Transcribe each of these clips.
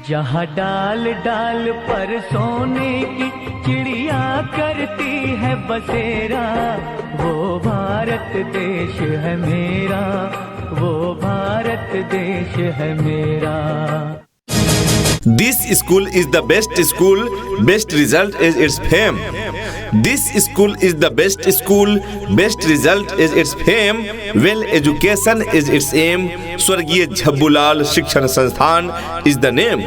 जहाँ डाल डाल पर सोने की चिड़िया करती है बसेरा, वो भारत देश है मेरा, वो भारत देश है मेरा। This school is the best school, best result is its fame. This school is the best school, best result is its fame. Well education is its aim. स्वर्गीय झब्बूलाल शिक्षण संस्थान is the name.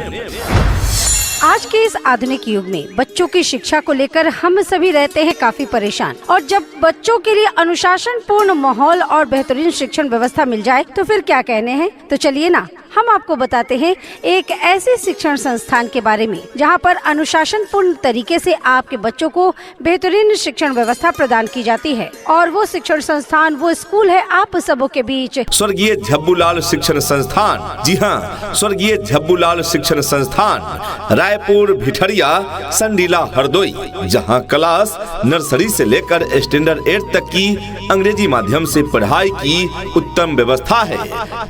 आज के इस आधुनिक युग में बच्चों की शिक्षा को लेकर हम सभी रहते हैं काफी परेशान, और जब बच्चों के लिए अनुशासन पूर्ण माहौल और बेहतरीन शिक्षण व्यवस्था मिल जाए तो फिर क्या कहने हैं। तो चलिए ना, हम आपको बताते हैं एक ऐसे शिक्षण संस्थान के बारे में जहां पर अनुशासन पूर्ण तरीके से आपके बच्चों को बेहतरीन शिक्षण व्यवस्था प्रदान की जाती है, और वो शिक्षण संस्थान, वो स्कूल है आप सबों के बीच स्वर्गीय झब्बूलाल शिक्षण संस्थान। जी हाँ, स्वर्गीय झब्बूलाल शिक्षण संस्थान रायपुर, भिठरिया, संडीला, हरदोई, जहां क्लास नर्सरी से लेकर स्टैंडर्ड 8 तक की अंग्रेजी माध्यम से पढ़ाई की उत्तम व्यवस्था है।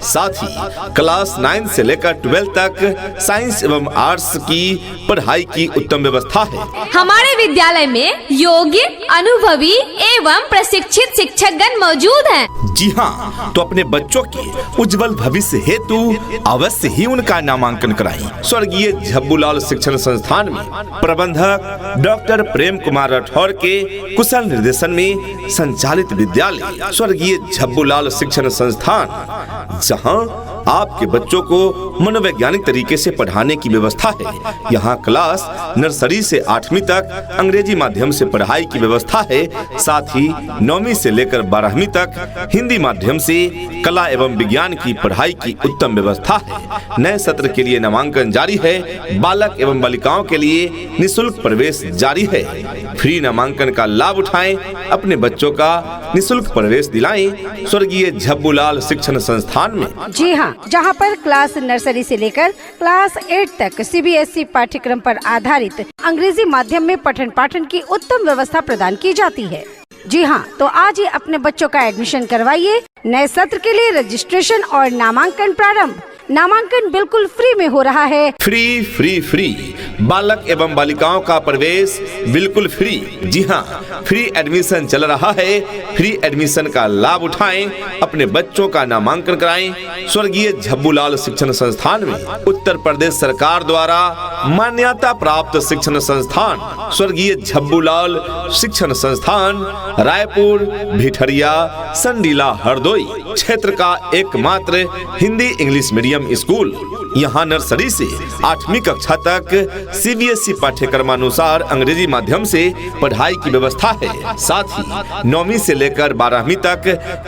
साथ ही क्लास 9 से लेकर 12 तक साइंस एवं आर्ट्स की पढ़ाई की उत्तम व्यवस्था है। हमारे विद्यालय में योग्य, अनुभवी एवं प्रशिक्षित शिक्षकगण मौजूद हैं। जी हाँ, तो अपने बच्चों के उज्जवल भविष्य हेतु अवश्य ही उनका नामांकन कराएं। स्वर्गीय झब्बूलाल शिक्षण संस्थान में प्रबंधक डॉक्टर प्रेम कुमार राठौर के कुशल निर्देशन में संचालित विद्यालय स्वर्गीय झब्बूलाल शिक्षण संस्थान, जहां आपके बच्चों को मनोवैज्ञानिक तरीके से पढ़ाने की व्यवस्था है। यहाँ क्लास नर्सरी से 8वीं तक अंग्रेजी माध्यम से पढ़ाई की व्यवस्था है। साथ ही 9वीं से लेकर 12वीं तक हिंदी माध्यम से कला एवं विज्ञान की पढ़ाई की उत्तम व्यवस्था है। नए सत्र के लिए नामांकन जारी है। बालक एवं बालिकाओं के लिए निःशुल्क प्रवेश जारी है। फ्री नामांकन का लाभ उठाएं, अपने बच्चों का निःशुल्क प्रवेश दिलाएं स्वर्गीय झब्बूलाल शिक्षण संस्थान में। जी हाँ, जहाँ पर क्लास नर्सरी से लेकर क्लास 8 तक CBSE पाठ्यक्रम पर आधारित अंग्रेजी माध्यम में पठन पाठन की उत्तम व्यवस्था प्रदान की जाती है। जी हाँ, तो आज ही अपने बच्चों का एडमिशन करवाइए। नए सत्र के लिए रजिस्ट्रेशन और नामांकन प्रारंभ। नामांकन बिल्कुल फ्री में हो रहा है। फ्री फ्री फ्री बालक एवं बालिकाओं का प्रवेश बिल्कुल फ्री। जी हाँ, फ्री एडमिशन चल रहा है। फ्री एडमिशन का लाभ उठाएं, अपने बच्चों का नामांकन कराएं स्वर्गीय झब्बूलाल शिक्षण संस्थान में। उत्तर प्रदेश सरकार द्वारा मान्यता प्राप्त शिक्षण संस्थान स्वर्गीय झब्बूलाल शिक्षण संस्थान रायपुर, भिठरिया, संडीला, हरदोई क्षेत्र का एकमात्र हिंदी इंग्लिश मीडियम स्कूल। यहाँ नर्सरी से 8वीं कक्षा तक CBSE पाठ्यक्रमानुसार अंग्रेजी माध्यम से पढ़ाई की व्यवस्था है। साथ ही 9वीं से लेकर 12वीं तक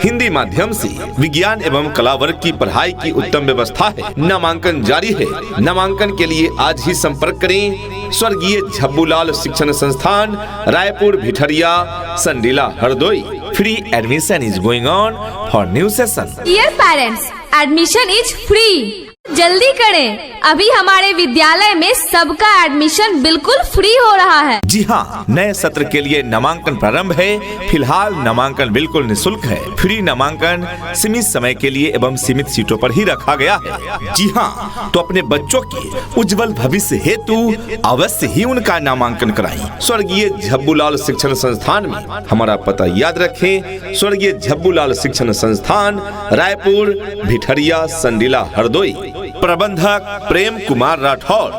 हिंदी माध्यम से विज्ञान एवं कला वर्ग की पढ़ाई की उत्तम व्यवस्था है। नामांकन जारी है। नामांकन के लिए आज ही संपर्क करें स्वर्गीय झब्बूलाल शिक्षण संस्थान Raipur, भिठरिया, Sandila, Hardoi. Free admission is going on for new session. Dear parents, admission is free. जल्दी करें, अभी हमारे विद्यालय में सबका एडमिशन बिल्कुल फ्री हो रहा है। जी हाँ, नए सत्र के लिए नामांकन प्रारंभ है। फिलहाल नामांकन बिल्कुल निःशुल्क है। फ्री नामांकन सीमित समय के लिए एवं सीमित सीटों पर ही रखा गया है। जी हाँ, तो अपने बच्चों के उज्जवल भविष्य हेतु अवश्य ही उनका नामांकन कराएं स्वर्गीय झब्बूलाल शिक्षण संस्थान में। हमारा पता याद रखें, स्वर्गीय झब्बूलाल शिक्षण संस्थान रायपुर, भिठरिया, संडीला, हरदोई। प्रबंधक प्रेम कुमार राठौर।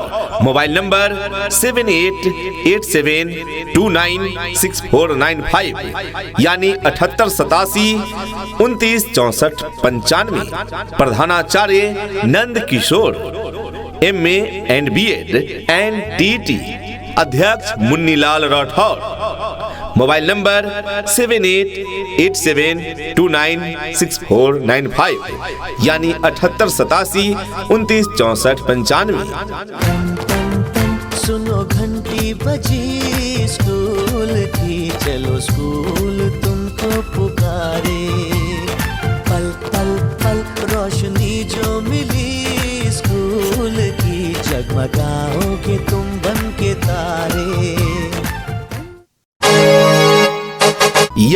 मोबाइल नंबर 7887296495 यानी 7887296495। प्रधानाचार्य Nand Kishore, MA and BEd and DT। अध्यक्ष मुन्नीलाल राठौर। मोबाइल नंबर 7887296495 यानी 7887296495। सुनो घंटी बजी स्कूल की, चलो स्कूल तुमको पुकारे। पल पल पल रोशनी जो मिली स्कूल की, जगमगाओगे तुम बन के तारे।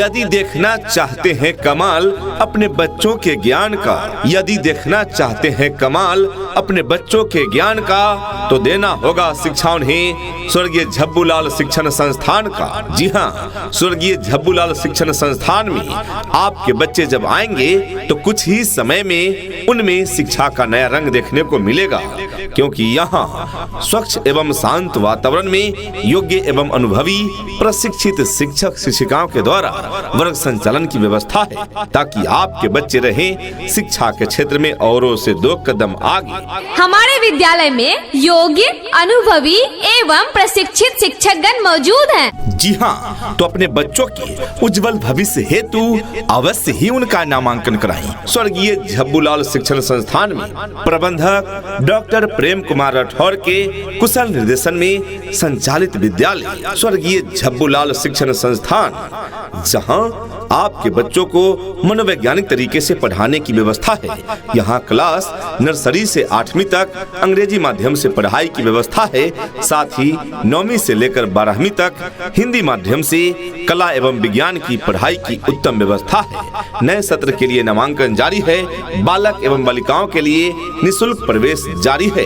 यदि देखना चाहते हैं कमाल अपने बच्चों के ज्ञान का, यदि देखना चाहते हैं कमाल अपने बच्चों के ज्ञान का, तो देना होगा शिक्षा उन्हें स्वर्गीय झब्बूलाल शिक्षण संस्थान का। जी हाँ, स्वर्गीय झब्बूलाल शिक्षण संस्थान में आपके बच्चे जब आएंगे तो कुछ ही समय में उनमें शिक्षा का नया रंग देखने को मिलेगा, क्योंकि यहाँ स्वच्छ एवं शांत वातावरण में योग्य एवं अनुभवी प्रशिक्षित शिक्षक शिक्षिकाओं के द्वारा वर्ग संचालन की व्यवस्था है, ताकि आपके बच्चे रहें शिक्षा के क्षेत्र में औरों से 2 कदम आगे। हमारे विद्यालय में योग्य, अनुभवी एवं प्रशिक्षित शिक्षकगण मौजूद हैं। जी हाँ, तो अपने बच्चों के उज्जवल भविष्य हेतु अवश्य ही उनका नामांकन कराएं। स्वर्गीय झब्बूलाल शिक्षण संस्थान में प्रबंधक डॉक्टर प्रेम कुमार राठौर के कुशल निर्देशन में संचालित विद्यालय स्वर्गीय झब्बूलाल शिक्षण संस्थान, जहां आपके बच्चों को मनोवैज्ञानिक तरीके से पढ़ाने की व्यवस्था है। यहाँ क्लास नर्सरी से 8वीं तक अंग्रेजी माध्यम से पढ़ाई की व्यवस्था है। साथ ही 9वीं से लेकर 12वीं तक हिंदी माध्यम से कला एवं विज्ञान की पढ़ाई की उत्तम व्यवस्था है। नए सत्र के लिए नामांकन जारी है। बालक एवं बालिकाओं के लिए निःशुल्क प्रवेश जारी है।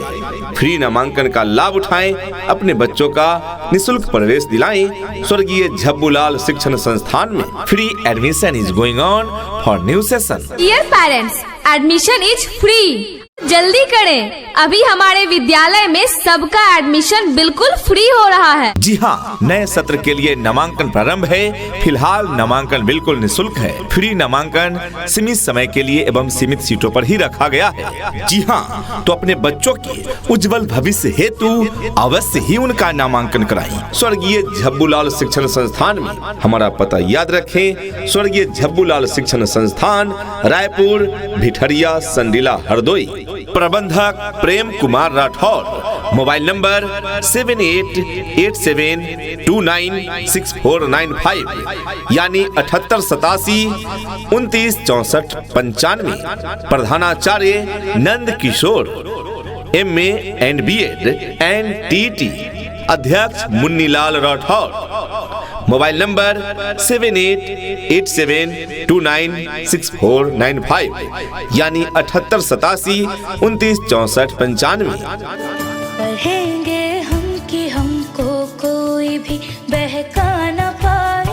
फ्री नामांकन का लाभ उठाएं, अपने बच्चों का निःशुल्क प्रवेश दिलाएं। स्वर्गीय झब्बूलाल शिक्षण संस्थान में free admission is going on for new session. Dear parents, admission is free. जल्दी करें, अभी हमारे विद्यालय में सबका एडमिशन बिल्कुल फ्री हो रहा है। जी हाँ, नए सत्र के लिए नामांकन प्रारंभ है। फिलहाल नामांकन बिल्कुल निःशुल्क है। फ्री नामांकन सीमित समय के लिए एवं सीमित सीटों पर ही रखा गया है। जी हाँ, तो अपने बच्चों के उज्जवल भविष्य हेतु अवश्य ही उनका नामांकन कराएं। स्वर्गीय झब्बूलाल शिक्षण संस्थान में हमारा पता याद रखें। स्वर्गीय झब्बूलाल शिक्षण संस्थान, रायपुर, भिठरिया, संडीला, हरदोई। प्रबंधक प्रेम कुमार राठौर। मोबाइल नंबर 7887296495 यानी 7887296495। प्रधानाचार्य Nand Kishore, MA and BEd and TT। अध्यक्ष मुन्नीलाल राठौर। मोबाइल नंबर 7887296495 यानी 7887296495। पढ़ेंगे हम कि हमको कोई भी बहका न पाए,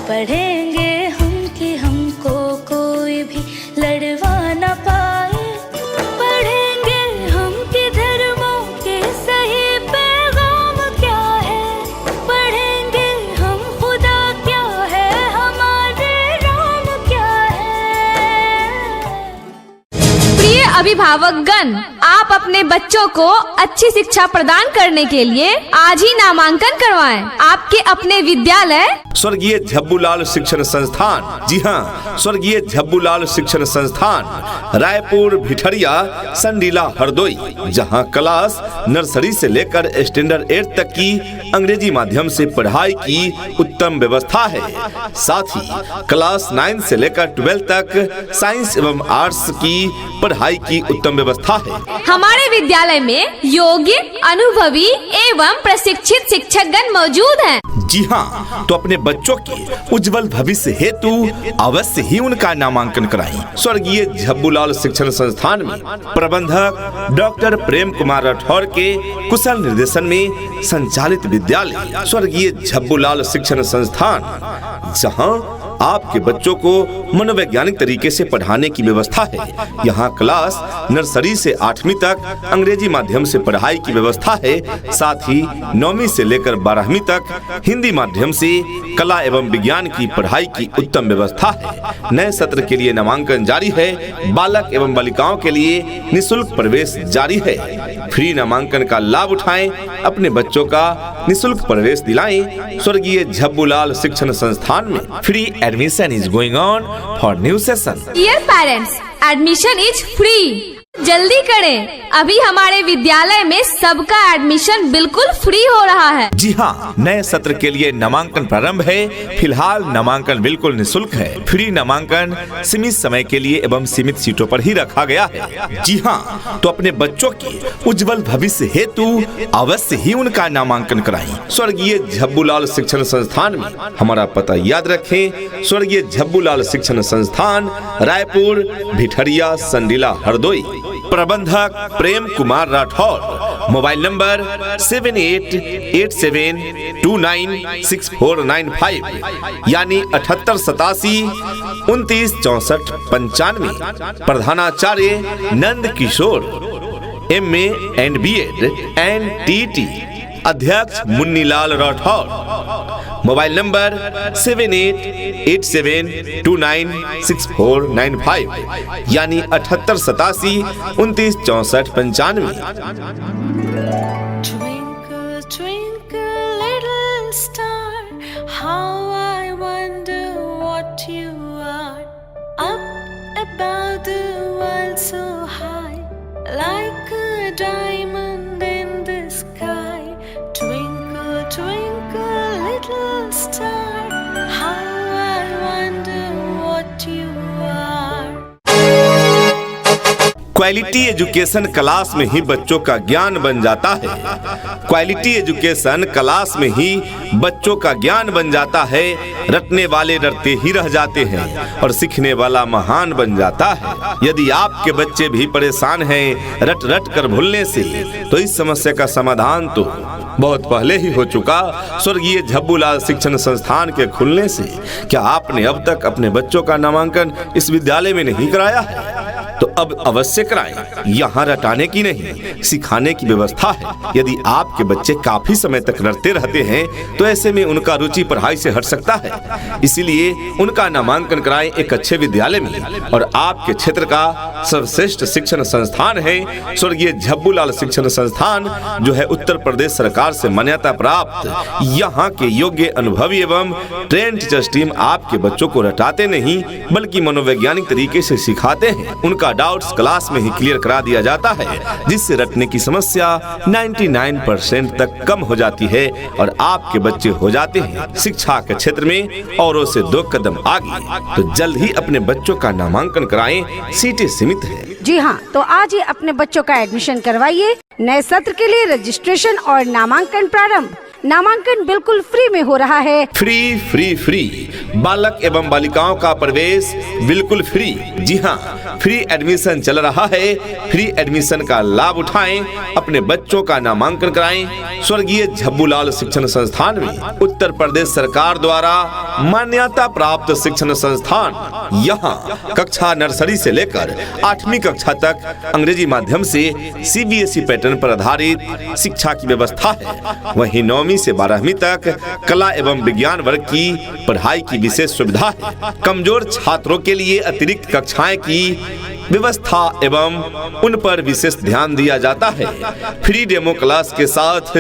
पढ़ेंगे हम कि हमको कोई भी लड़वा न पाए, पढ़ेंगे हम कि धर्मों के सही पैगाम क्या है, पढ़ेंगे हम खुदा क्या है, हमारे राम क्या है। प्रिय अभिभावकगण, आप अपने बच्चों को अच्छी शिक्षा प्रदान करने के लिए आज ही नामांकन करवाएं। आपके अपने विद्यालय स्वर्गीय झब्बूलाल शिक्षण संस्थान। जी हाँ, स्वर्गीय झब्बूलाल शिक्षण संस्थान, रायपुर, भिठरिया, संडीला, हरदोई, जहाँ क्लास नर्सरी से लेकर स्टैंडर्ड 8 तक की अंग्रेजी माध्यम से पढ़ाई की उत्तम व्यवस्था है। साथ ही क्लास 9 से लेकर 12 तक साइंस एवं आर्ट्स की पढ़ाई की उत्तम व्यवस्था है। हमारे विद्यालय में योग्य, अनुभवी एवं प्रशिक्षित शिक्षकगण मौजूद हैं। जी हाँ, तो अपने बच्चों के उज्जवल भविष्य हेतु अवश्य ही उनका नामांकन कराएं। स्वर्गीय झब्बूलाल शिक्षण संस्थान में प्रबंधक डॉक्टर प्रेम कुमार राठौर के कुशल निर्देशन में संचालित विद्यालय स्वर्गीय झब्बूलाल शिक्षण संस्थान, जहां आपके बच्चों को मनोवैज्ञानिक तरीके से पढ़ाने की व्यवस्था है। यहाँ क्लास नर्सरी से 8वीं तक अंग्रेजी माध्यम से पढ़ाई की व्यवस्था है। साथ ही 9वीं से लेकर 12वीं तक हिंदी माध्यम से कला एवं विज्ञान की पढ़ाई की उत्तम व्यवस्था है। नए सत्र के लिए नामांकन जारी है। बालक एवं बालिकाओं के लिए निःशुल्क प्रवेश जारी है। फ्री नामांकन का लाभ उठाएं, अपने बच्चों का निःशुल्क प्रवेश दिलाएं। स्वर्गीय झब्बूलाल शिक्षण संस्थान में free admission is going on for new session. Dear parents, admission is free. जल्दी करें, अभी हमारे विद्यालय में सबका एडमिशन बिल्कुल फ्री हो रहा है। जी हाँ, नए सत्र के लिए नामांकन प्रारंभ है। फिलहाल नामांकन बिल्कुल निःशुल्क है। फ्री नामांकन सीमित समय के लिए एवं सीमित सीटों पर ही रखा गया है। जी हाँ, तो अपने बच्चों के उज्जवल भविष्य हेतु अवश्य ही उनका नामांकन कराएं। स्वर्गीय झब्बूलाल शिक्षण संस्थान में। हमारा पता याद रखें, स्वर्गीय झब्बूलाल शिक्षण संस्थान, रायपुर, भिठरिया, संडीला, हरदोई। प्रबंधक प्रेम कुमार राठौर। मोबाइल नंबर 7887296495 यानी 7887296495। प्रधानाचार्य Nand Kishore, MA and BEd and TT। अध्यक्ष मुन्नीलाल राठौर। मोबाइल नंबर 7887296495 यानी 7887296495। Twinkle, twinkle, little star, how I wonder what you are. Up above the world so high, like a diamond in the sky. Twinkle, twinkle, little star, how I wonder what you are. Quality education class में ही बच्चों का ज्ञान बन जाता है। Quality education class में ही बच्चों का ज्ञान बन जाता है। रटने वाले रटते ही रह जाते हैं और सीखने वाला महान बन जाता है। यदि आपके बच्चे भी परेशान हैं रट रट कर भूलने से, तो इस समस्या का समाधान तो बहुत पहले ही हो चुका। स्वर्गीय झब्बूलाल शिक्षण संस्थान के खुलने से क्या आपने अब तक अपने बच्चों का नामांकन इस विद्यालय में नहीं कराया है? तो अब अवश्य कराएं। यहाँ रटाने की नहीं, सिखाने की व्यवस्था है। यदि आपके बच्चे काफी समय तक रटते रहते हैं तो ऐसे में उनका रुचि पढ़ाई से हट सकता है। इसीलिए उनका नामांकन कराएं एक अच्छे विद्यालय में। और आपके क्षेत्र का सर्वश्रेष्ठ शिक्षण संस्थान है स्वर्गीय झब्बूलाल शिक्षण संस्थान, जो है उत्तर प्रदेश सरकार से मान्यता प्राप्त। यहाँ के योग्य, अनुभवी एवं ट्रेंड टीचर्स टीम आपके बच्चों को रटाते नहीं बल्कि मनोवैज्ञानिक तरीके से सिखाते हैं। उनका डाउट्स क्लास में ही क्लियर करा दिया जाता है, जिससे रटने की समस्या 99% तक कम हो जाती है और आपके बच्चे हो जाते हैं शिक्षा के क्षेत्र में औरों से 2 कदम आगे। तो जल्द ही अपने बच्चों का नामांकन कराएं, सीटें सीमित है। जी हाँ, तो आज ही अपने बच्चों का एडमिशन करवाइए। नए सत्र के लिए रजिस्ट्रेशन और नामांकन प्रारंभ। नामांकन बिल्कुल फ्री में हो रहा है। फ्री फ्री फ्री बालक एवं बालिकाओं का प्रवेश बिल्कुल फ्री। जी हाँ, फ्री एडमिशन चल रहा है। फ्री एडमिशन का लाभ उठाएं, अपने बच्चों का नामांकन कराएं। स्वर्गीय झब्बूलाल शिक्षण संस्थान में उत्तर प्रदेश सरकार द्वारा मान्यता प्राप्त शिक्षण संस्थान। यहाँ कक्षा नर्सरी से लेकर 8वीं कक्षा तक अंग्रेजी माध्यम से CBSE पैटर्न पर आधारित शिक्षा की व्यवस्था है। वहीं 9वीं से 12वीं तक कला एवं विज्ञान वर्ग की पढ़ाई की विशेष सुविधा है। कमजोर छात्रों के लिए अतिरिक्त कक्षाएं की व्यवस्था एवं उन पर विशेष ध्यान दिया जाता है। फ्री डेमो क्लास के साथ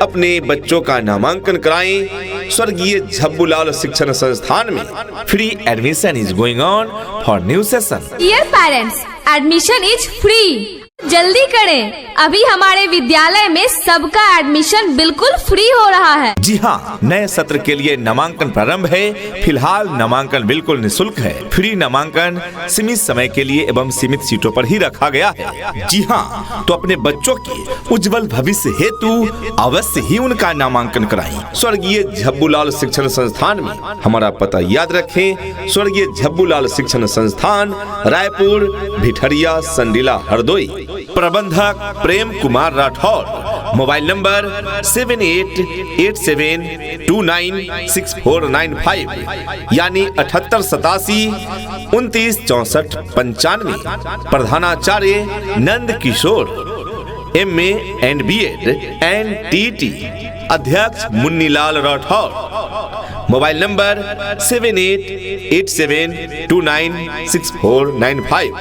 अपने बच्चों का नामांकन कराएं। स्वर्गीय झब्बूलाल शिक्षण संस्थान में free admission is going on for new session. Dear parents, admission is free. जल्दी करें, अभी हमारे विद्यालय में सबका एडमिशन बिल्कुल फ्री हो रहा है। जी हाँ, नए सत्र के लिए नामांकन प्रारंभ है। फिलहाल नामांकन बिल्कुल निःशुल्क है। फ्री नामांकन सीमित समय के लिए एवं सीमित सीटों पर ही रखा गया है। जी हाँ, तो अपने बच्चों के उज्जवल भविष्य हेतु अवश्य ही उनका नामांकन कराएं। स्वर्गीय झब्बूलाल शिक्षण संस्थान में। हमारा पता याद रखें, स्वर्गीय झब्बूलाल शिक्षण संस्थान, रायपुर, भिठरिया, संडीला, हरदोई। प्रबंधक प्रेम कुमार राठौर। मोबाइल नंबर 7887296495 यानी 7887296495। प्रधानाचार्य Nand Kishore, MA and BEd and TT। अध्यक्ष मुन्नीलाल राठौर। मोबाइल नंबर 7887296495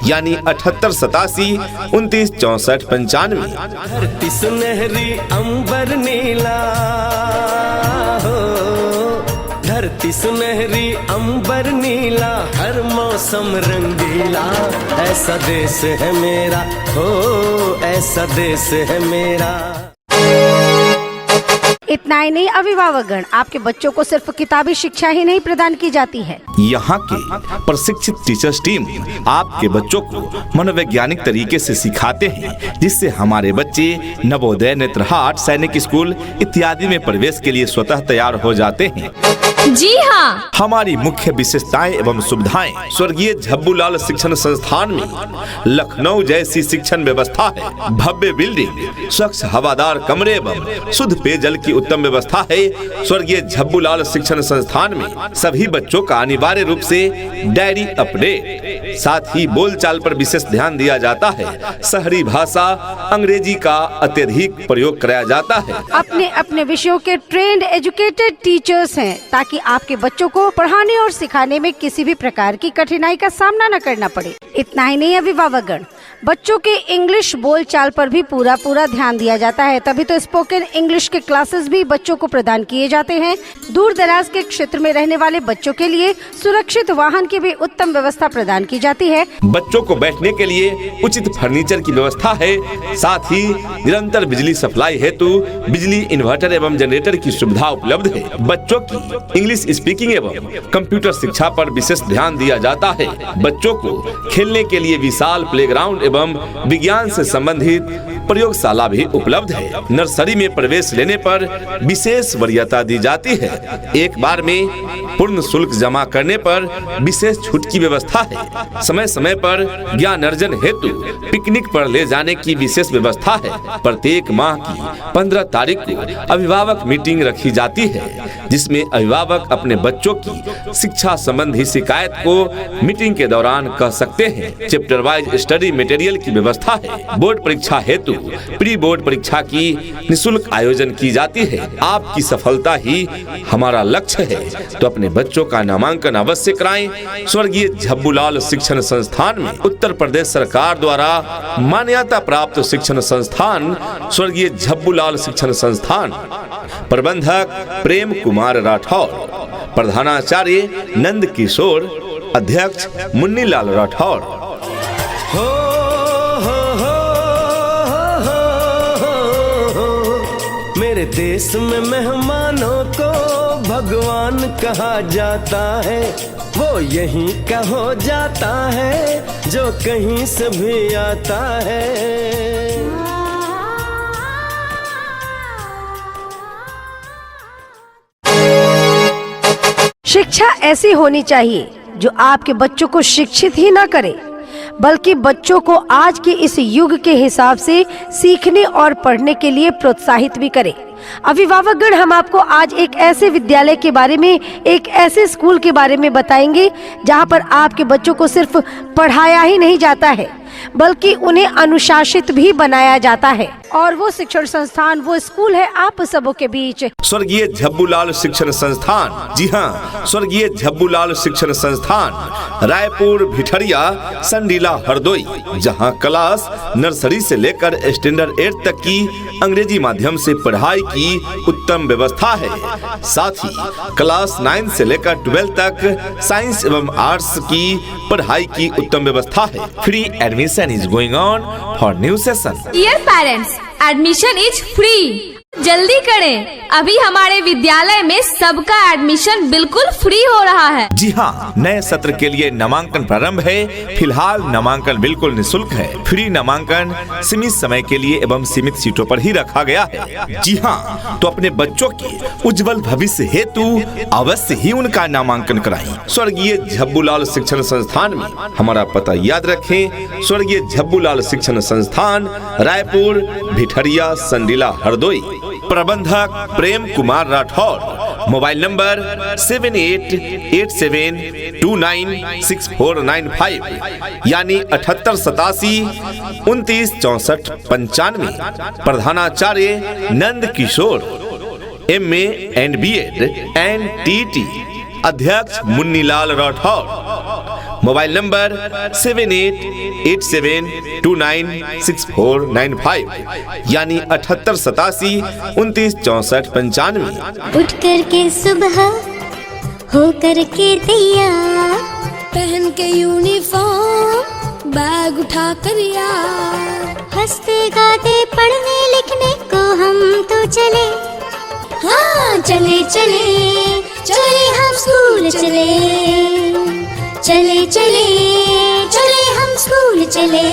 यानी 7887296495। धरती सुनहरी अंबर नीला हो, धरती धरती सुनहरी अंबर नीला, हर मौसम रंगीला, ऐसा देश है मेरा, हो ऐसा देश है मेरा। इतना ही नहीं, अभिभावकगण, आपके बच्चों को सिर्फ किताबी शिक्षा ही नहीं प्रदान की जाती है। यहाँ के प्रशिक्षित टीचर्स टीम आपके बच्चों को मनोवैज्ञानिक तरीके से सिखाते हैं, जिससे हमारे बच्चे नवोदय, नेत्रहाट, सैनिक स्कूल इत्यादि में प्रवेश के लिए स्वतः तैयार हो जाते हैं। जी हाँ, हमारी मुख्य विशेषताएं एवं सुविधाएं स्वर्गीय झब्बूलाल शिक्षण संस्थान में लखनऊ जैसी शिक्षण व्यवस्था है। भव्य बिल्डिंग, स्वच्छ हवादार कमरे एवं शुद्ध पेयजल की उत्तम व्यवस्था है। स्वर्गीय झब्बूलाल शिक्षण संस्थान में सभी बच्चों का अनिवार्य रूप से डायरी अपडेट, साथ ही बोलचाल पर विशेष ध्यान दिया जाता है। शहरी भाषा अंग्रेजी का अत्यधिक प्रयोग कराया जाता है। अपने अपने विषयों के ट्रेंड एजुकेटेड टीचर्स हैं, ताकि आपके बच्चों को पढ़ाने और सिखाने में किसी भी प्रकार की कठिनाई का सामना न करना पड़े। इतना ही नहीं, अभिभावकगण, बच्चों के इंग्लिश बोलचाल पर भी पूरा ध्यान दिया जाता है। तभी तो स्पोकन इंग्लिश के क्लासेस भी बच्चों को प्रदान किए जाते हैं। दूर दराज के क्षेत्र में रहने वाले बच्चों के लिए सुरक्षित वाहन की भी उत्तम व्यवस्था प्रदान की जाती है। बच्चों को बैठने के लिए उचित फर्नीचर की व्यवस्था है। साथ ही निरंतर बिजली सप्लाई हेतु बिजली इन्वर्टर एवं जनरेटर की सुविधा उपलब्ध है। बच्चों की इंग्लिश स्पीकिंग एवं कंप्यूटर शिक्षा पर विशेष ध्यान दिया जाता है। बच्चों को खेलने के लिए विशाल प्लेग्राउंड एवं विज्ञान से संबंधित प्रयोगशाला भी उपलब्ध है। नर्सरी में प्रवेश लेने पर विशेष वरीयता दी जाती है। एक बार में पूर्ण शुल्क जमा करने पर विशेष छूट की व्यवस्था है। समय समय पर ज्ञान अर्जन हेतु पिकनिक पर ले जाने की विशेष व्यवस्था है। प्रत्येक माह की 15 तारीख को अभिभावक मीटिंग रखी जाती है, जिसमें अभिभावक अपने बच्चों की शिक्षा संबंधी शिकायत को मीटिंग के दौरान कह सकते हैं। चैप्टर वाइज स्टडी मटेरियल की व्यवस्था है। बोर्ड परीक्षा हेतु प्री बोर्ड परीक्षा की निःशुल्क आयोजन की जाती है। आपकी सफलता ही हमारा लक्ष्य है, तो अपने बच्चों का नामांकन अवश्य कराएं। स्वर्गीय झब्बूलाल शिक्षण संस्थान में उत्तर प्रदेश सरकार द्वारा मान्यता प्राप्त शिक्षण संस्थान स्वर्गीय झब्बूलाल शिक्षण संस्थान। प्रबंधक प्रेम कुमार राठौर, प्रधानाचार्य नंद किशोर, अध्यक्ष मुन्नीलाल राठौर। हो मेरे देश में मेहमानों को भगवान कहा जाता है। वो यहीं का हो जाता है जो कहीं से भी आता है। शिक्षा ऐसी होनी चाहिए जो आपके बच्चों को शिक्षित ही न करे, बल्कि बच्चों को आज के इस युग के हिसाब से सीखने और पढ़ने के लिए प्रोत्साहित भी करे। अभिभावकगण, हम आपको आज एक ऐसे विद्यालय के बारे में, एक ऐसे स्कूल के बारे में बताएंगे जहां पर आपके बच्चों को सिर्फ पढ़ाया ही नहीं जाता है, बल्कि उन्हें अनुशासित भी बनाया जाता है। और वो शिक्षण संस्थान, वो स्कूल है आप सबों के बीच स्वर्गीय झब्बूलाल शिक्षण संस्थान। जी हाँ, स्वर्गीय झब्बूलाल शिक्षण संस्थान, रायपुर, भिठरिया, संडीला, हरदोई, जहाँ क्लास नर्सरी से लेकर स्टैंडर्ड 8 तक की अंग्रेजी माध्यम से पढ़ाई की उत्तम व्यवस्था है। साथ ही क्लास 9 से लेकर 12 तक साइंस एवं आर्ट्स की पढ़ाई की उत्तम व्यवस्था है। Free admission is going on for new session. Dear parents, admission is free. जल्दी करें, अभी हमारे विद्यालय में सबका एडमिशन बिल्कुल फ्री हो रहा है। जी हाँ, नए सत्र के लिए नामांकन प्रारंभ है। फिलहाल नामांकन बिल्कुल निःशुल्क है। फ्री नामांकन सीमित समय के लिए एवं सीमित सीटों पर ही रखा गया है। जी हाँ, तो अपने बच्चों के उज्जवल भविष्य हेतु अवश्य ही उनका नामांकन कराएं। स्वर्गीय झब्बूलाल शिक्षण संस्थान में हमारा पता याद रखें। स्वर्गीय झब्बूलाल शिक्षण संस्थान, रायपुर, भिठरिया, संडीला, हरदोई। प्रबंधक प्रेम कुमार राठौर। मोबाइल नंबर 7887296495 यानी 7887296495। प्रधानाचार्य Nand Kishore, MA and BEd and TT। अध्यक्ष मुन्नीलाल राठौर। मोबाइल नंबर 7887296495 यानी 7887296495। उठ कर के सुबह हो करके तैयार, पहन के यूनिफॉर्म बैग उठा कर यार, हंसते गाते पढ़ने लिखने को हम तो चले, हाँ चले चले चले हम स्कूल चले, चले चले चले हम स्कूल चले।